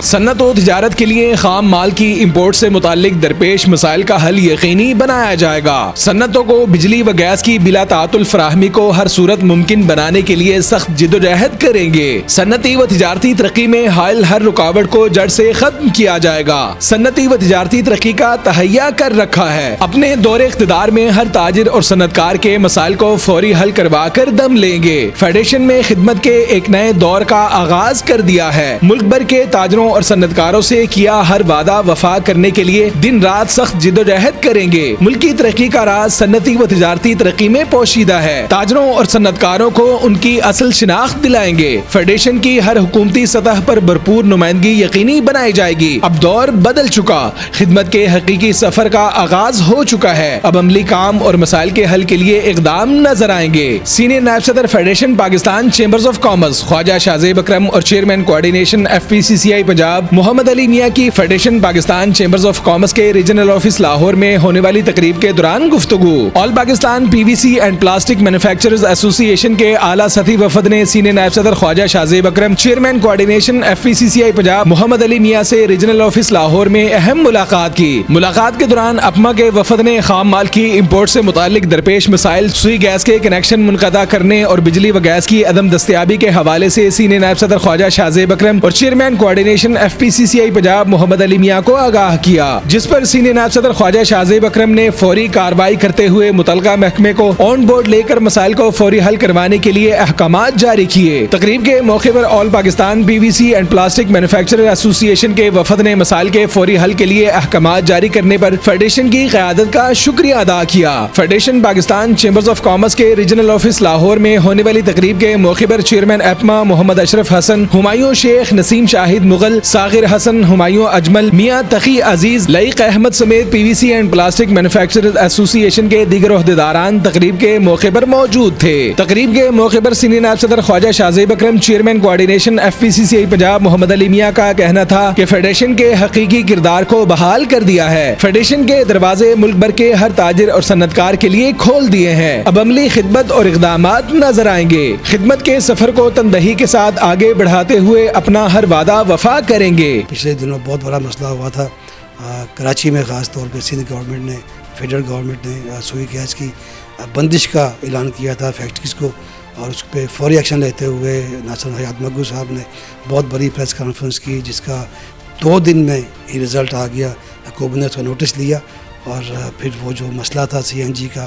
صنعت و تجارت کے لیے خام مال کی امپورٹ سے متعلق درپیش مسائل کا حل یقینی بنایا جائے گا۔ صنعتوں کو بجلی و گیس کی بلا تعطل فراہمی کو ہر صورت ممکن بنانے کے لیے سخت جدوجہد کریں گے۔ صنعتی و تجارتی ترقی میں حائل ہر رکاوٹ کو جڑ سے ختم کیا جائے گا۔ صنعتی و تجارتی ترقی کا تہیہ کر رکھا ہے۔ اپنے دور اقتدار میں ہر تاجر اور صنعت کار کے مسائل کو فوری حل کروا کر دم لیں گے۔ فیڈریشن میں خدمت کے ایک نئے دور کا آغاز کر دیا ہے۔ ملک بھر کے تاجروں اور صنعت کاروں سے کیا ہر وعدہ وفا کرنے کے لیے دن رات سخت جدوجہد کریں گے۔ ملکی ترقی کا راز صنعتی و تجارتی ترقی میں پوشیدہ ہے۔ تاجروں اور صنعت کاروں کو ان کی اصل شناخت دلائیں گے۔ فیڈریشن کی ہر حکومتی سطح پر بھرپور نمائندگی یقینی بنائی جائے گی۔ اب دور بدل چکا، خدمت کے حقیقی سفر کا آغاز ہو چکا ہے۔ اب عملی کام اور مسائل کے حل کے لیے اقدام نظر آئیں گے۔ سینئر نائب صدر federation Pakistan chambers of commerce Khawaja Shahzeb Akram اور chairman coordination FPCCI Punjab Muhammad Ali Mian کی federation Pakistan chambers of commerce کے ریجنل آفس لاہور میں ہونے والی تقریب کے دوران گفتگو۔ All Pakistan PVC and plastic manufacturers association کے اعلیٰ سطحی وفد نے سینئر نائب صدر خواجہ شاہزیب اکرم، chairman coordination FPCCI Punjab Muhammad Ali میاں سے ریجنل آفس لاہور میں اہم ملاقات کی۔ ملاقات کے دوران اپما کے وفد نے خام مال کی امپورٹ سے متعلق درپیش مسائل، سوئی گیس کے کنیکشن منقطع کرنے اور بجلی و گیس کی عدم دستیابی کے حوالے سے سینئر نائب صدر خواجہ شاہزیب اکرم اور chairman coordination FPCCI Punjab Muhammad Ali میاں کو آگاہ کیا، جس پر سینئر نائب صدر خواجہ شاہزیب اکرم نے فوری کارروائی کرتے ہوئے متعلقہ محکمے کو آن بورڈ لے کر مسائل کو فوری حل کروانے کے لیے احکامات جاری کیے۔ تقریب کے موقع پر all Pakistan PVC and plastic manufacturer association کے وفد نے مسائل کے فوری حل کے لیے احکامات جاری کرنے پر فیڈریشن کی قیادت کا شکریہ ادا کیا۔ Federation Pakistan chambers of commerce کے ریجنل آفس لاہور میں ہونے والی تقریب کے موقع پر چیئرمین اپما محمد اشرف حسن، ہمایوں شیخ، نسیم شاہد مغل، ساغر حسن، ہمایوں اجمل، میاں تقی عزیز، لائق احمد سمیت PVC and plastic manufacturers association کے دیگر عہدیداران تقریب کے موقع پر موجود تھے۔ تقریب کے موقع پر سینئر نائب صدر خواجہ شاہزیب اکرم، chairman coordination FPCCI Punjab Muhammad Ali میاں کا کہنا تھا کہ فیڈریشن کے حقیقی کردار کو بحال کر دیا ہے۔ فیڈریشن کے دروازے ملک بھر کے ہر تاجر اور صنعت کار کے لیے کھول دیے ہیں۔ اب عملی خدمت اور اقدامات نظر آئیں گے۔ خدمت کے سفر کو تندہی کے ساتھ آگے بڑھاتے ہوئے اپنا ہر وعدہ وفا کریں گے۔ پچھلے دنوں بہت بڑا مسئلہ ہوا تھا کراچی میں، خاص طور پہ سندھ گورنمنٹ نے، فیڈرل گورنمنٹ نے سوئی گیس کی بندش کا اعلان کیا تھا فیکٹریز کو، اور اس پہ فوری ایکشن لیتے ہوئے ناصر حیات مگو صاحب نے بہت بڑی پریس کانفرنس کی، جس کا 2 دن میں ہی رزلٹ آ گیا۔ حکومت نے اس کا نوٹس لیا اور پھر وہ جو مسئلہ تھا CNG کا،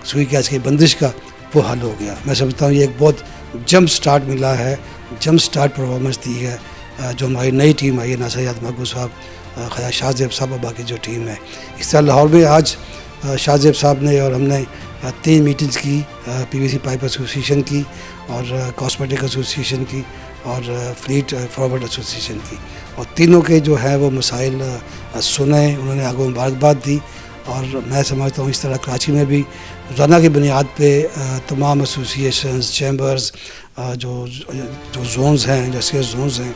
سوئی گیس کی بندش کا، وہ حل ہو گیا۔ میں سمجھتا ہوں یہ ایک بہت جمپ سٹارٹ ملا ہے، جمپ سٹارٹ پرفارمنس دی ہے جو ہماری نئی ٹیم آئی ہے، ناصر حیات مگو صاحب، خواجہ شاہزیب صاحب اور باقی جو ٹیم ہے۔ اس طرح لاہور میں آج شاہزیب صاحب نے اور ہم نے 3 میٹنگز کی، PVC پائپ ایسوسی ایشن کی، اور کاسمیٹک ایسوسی ایشن کی، اور فلیٹ فارورڈ ایسوسی ایشن کی، اور تینوں کے جو ہیں وہ مسائل سنے، انہوں نے آگے مبارکباد دی۔ اور میں سمجھتا ہوں اس طرح کراچی میں بھی روزانہ کی بنیاد پہ تمام ایسوسی ایشنز، چیمبرز، جو زونز ہیں، جو زونز ہیں،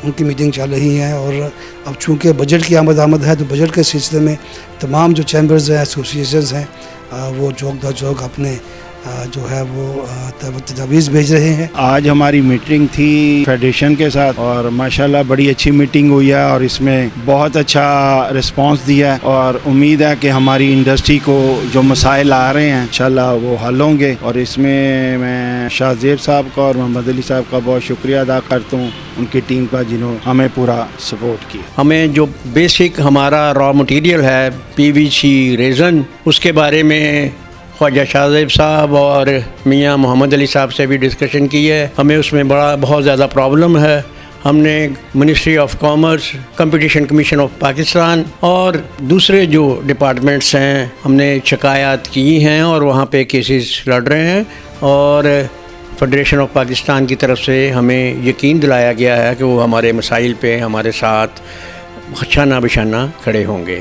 ان کی میٹنگ چل رہی ہیں۔ اور اب چونکہ بجٹ کی آمد ہے تو بجٹ کے سلسلے میں تمام جو چیمبرز ہیں، ایسوسی ایشنز ہیں، وہ جوک دا جوک اپنے جو ہے وہ تجاویز بھیج رہے ہیں۔ آج ہماری میٹنگ تھی فیڈریشن کے ساتھ اور ماشاءاللہ بڑی اچھی میٹنگ ہوئی ہے، اور اس میں بہت اچھا رسپانس دیا ہے، اور امید ہے کہ ہماری انڈسٹری کو جو مسائل آ رہے ہیں انشاءاللہ وہ حل ہوں گے۔ اور اس میں میں شاہزیب صاحب کا اور محمد علی صاحب کا بہت شکریہ ادا کرتا ہوں، ان کی ٹیم کا، جنہوں ہمیں پورا سپورٹ کیا۔ ہمیں جو بیسک ہمارا را مٹیریل ہے PVC ریزن، اس کے بارے میں خواجہ شاہزیب صاحب اور میاں محمد علی صاحب سے بھی ڈسکشن کی ہے۔ ہمیں اس میں بہت زیادہ پرابلم ہے۔ ہم نے ministry of commerce, competition commission of Pakistan اور دوسرے جو ڈپارٹمنٹس ہیں، ہم نے شکایات کی ہیں اور وہاں پہ کیسز لڑ رہے ہیں، اور فیڈریشن آف پاکستان کی طرف سے ہمیں یقین دلایا گیا ہے کہ وہ ہمارے مسائل پہ ہمارے ساتھ شانہ بشانہ کھڑے ہوں گے۔